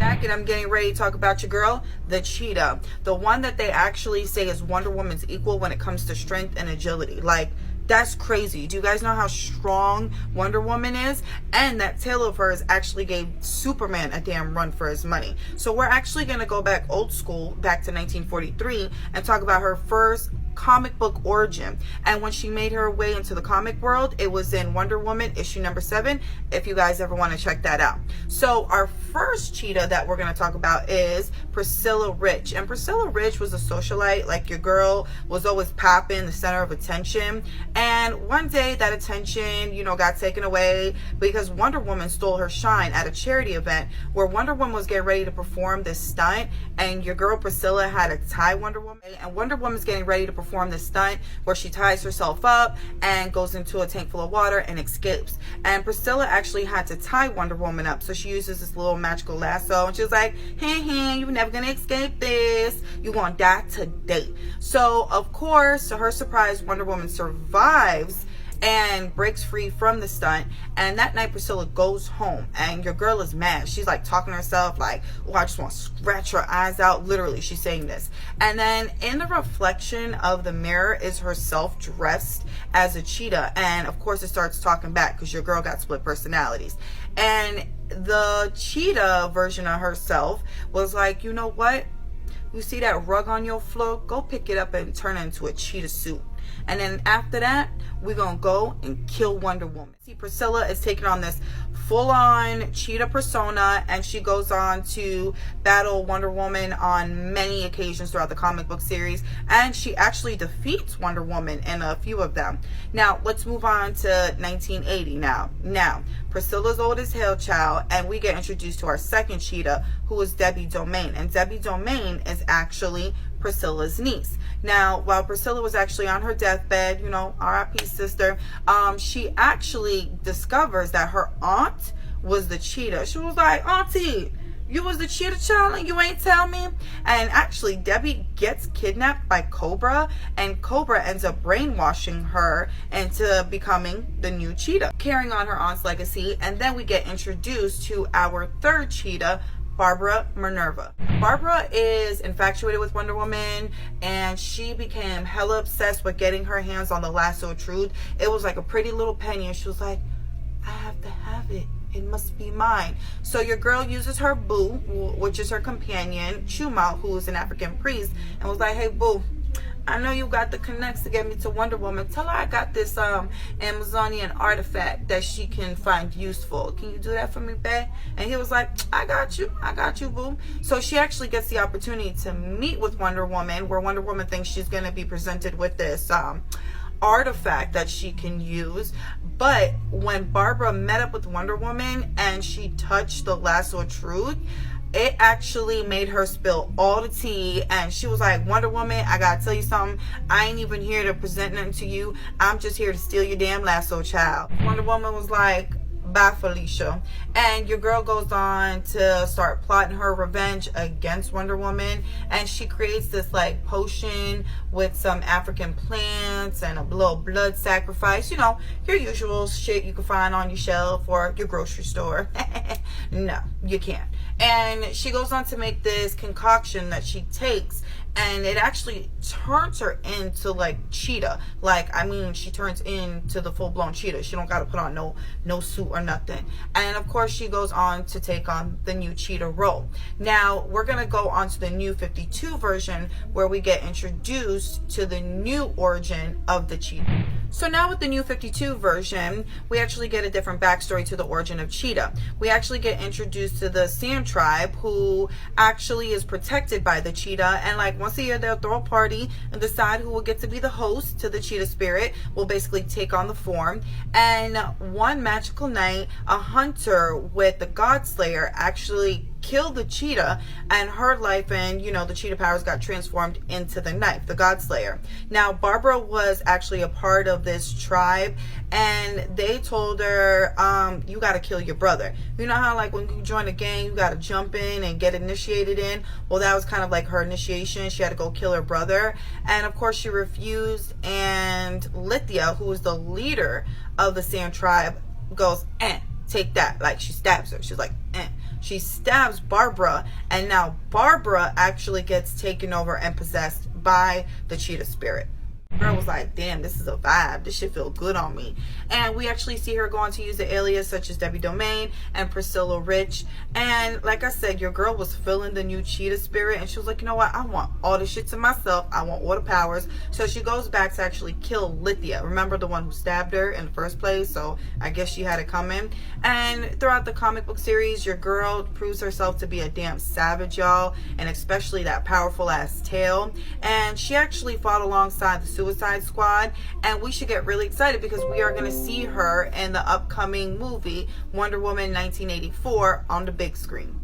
Back, and I'm getting ready to talk about your girl, the Cheetah. The one that they actually say is Wonder Woman's equal when it comes to strength and agility. Like, that's crazy. Do you guys know how strong Wonder Woman is? And that tail of hers actually gave Superman a damn run for his money. So we're actually going to go back old school, back to 1943, and talk about her first comic book origin. And when she made her way into the comic world, it was in Wonder Woman issue number 7, if you guys ever want to check that out. So our first Cheetah that we're going to talk about is Priscilla Rich. And Priscilla Rich was a socialite. Like, your girl was always popping, the center of attention. And one day that attention, you know, got taken away because Wonder Woman stole her shine at a charity event where Wonder Woman was getting ready to perform this stunt, and your girl Priscilla had to tie Wonder Woman, and Wonder Woman's getting ready to perform this stunt where she ties herself up and goes into a tank full of water and escapes. And Priscilla actually had to tie Wonder Woman up, so she uses this little magical lasso, and she was like, hey, you're never gonna escape this, you're gonna die today. So of course, to her surprise, Wonder Woman survives and breaks free from the stunt. And that night Priscilla goes home, and your girl is mad. She's like talking to herself like, oh, I just want to scratch her eyes out. Literally, she's saying this. And then in the reflection of the mirror is herself dressed as a cheetah, and of course it starts talking back because your girl got split personalities. And the cheetah version of herself was like, you know what, you see that rug on your floor, go pick it up and turn it into a cheetah suit. And then after that, we're going to go and kill Wonder Woman. See, Priscilla is taking on this full-on cheetah persona, and she goes on to battle Wonder Woman on many occasions throughout the comic book series. And she actually defeats Wonder Woman in a few of them. Now, let's move on to 1980 now. Now, Priscilla's old as hell, child, and we get introduced to our second cheetah, who is Debbie Domain. And Debbie Domain is actually Priscilla's niece. Now, while Priscilla was actually on her deathbed, you know, R.I.P. sister, she actually discovers that her aunt was the cheetah. She was like, Auntie, you was the cheetah child and you ain't tell me? And actually, Debbie gets kidnapped by Cobra, and Cobra ends up brainwashing her into becoming the new cheetah, carrying on her aunt's legacy. And then we get introduced to our third cheetah, Barbara Minerva. Barbara is infatuated with Wonder Woman, and she became hella obsessed with getting her hands on the lasso of truth. It was like a pretty little penny, and she was like, I have to have it. It must be mine. So your girl uses her boo, which is her companion, Chuma, who is an African priest, and was like, hey boo, I know you got the connects to get me to Wonder Woman. Tell her I got this Amazonian artifact that she can find useful. Can you do that for me, babe? And he was like, I got you, boo. So she actually gets the opportunity to meet with Wonder Woman, where Wonder Woman thinks she's going to be presented with this artifact that she can use. But when Barbara met up with Wonder Woman and she touched the lasso of truth, it actually made her spill all the tea, and she was like, Wonder Woman, I gotta tell you something. I ain't even here to present nothing to you. I'm just here to steal your damn lasso, child. Wonder Woman was like, bye, Felicia. And your girl goes on to start plotting her revenge against Wonder Woman, and she creates this like potion with some African plants and a little blood sacrifice, you know, your usual shit you can find on your shelf or your grocery store. No, you can't. And she goes on to make this concoction that she takes, and it actually turns her into like Cheetah. Like, I mean, she turns into the full-blown Cheetah. She don't gotta put on no suit or nothing. And of course she goes on to take on the new Cheetah role. Now we're gonna go on to the new 52 version, where we get introduced to the new origin of the Cheetah. So now with the new 52 version, we actually get a different backstory to the origin of Cheetah. We actually get introduced to the Sand Tribe, who actually is protected by the Cheetah, and like once a year they'll throw a party and decide who will get to be the host to the Cheetah spirit. Will basically take on the form. And one magical night, a hunter with the God Slayer actually killed the cheetah, and her life and, you know, the cheetah powers got transformed into the knife, the God Slayer. Now Barbara was actually a part of this tribe, and they told her, you got to kill your brother. You know how like when you join a gang you got to jump in and get initiated in? Well, that was kind of like her initiation. She had to go kill her brother, and of course she refused. And Lithia, who was the leader of the Sand Tribe, goes, take that. Like, she stabs her. She's like, She stabs Barbara, and now Barbara actually gets taken over and possessed by the Cheetah spirit. Girl was like, damn, this is a vibe. This shit feel good on me. And we actually see her go on to use the alias such as Debbie Domain and Priscilla Rich. And like I said, your girl was feeling the new Cheetah spirit, and she was like, you know what, I want all this shit to myself. I want all the powers. So she goes back to actually kill Lithia. Remember, the one who stabbed her in the first place? So I guess she had it coming. And throughout the comic book series, your girl proves herself to be a damn savage, y'all, and especially that powerful ass tail. And she actually fought alongside the Suicide Squad, and we should get really excited because we are going to see her in the upcoming movie Wonder Woman 1984 on the big screen.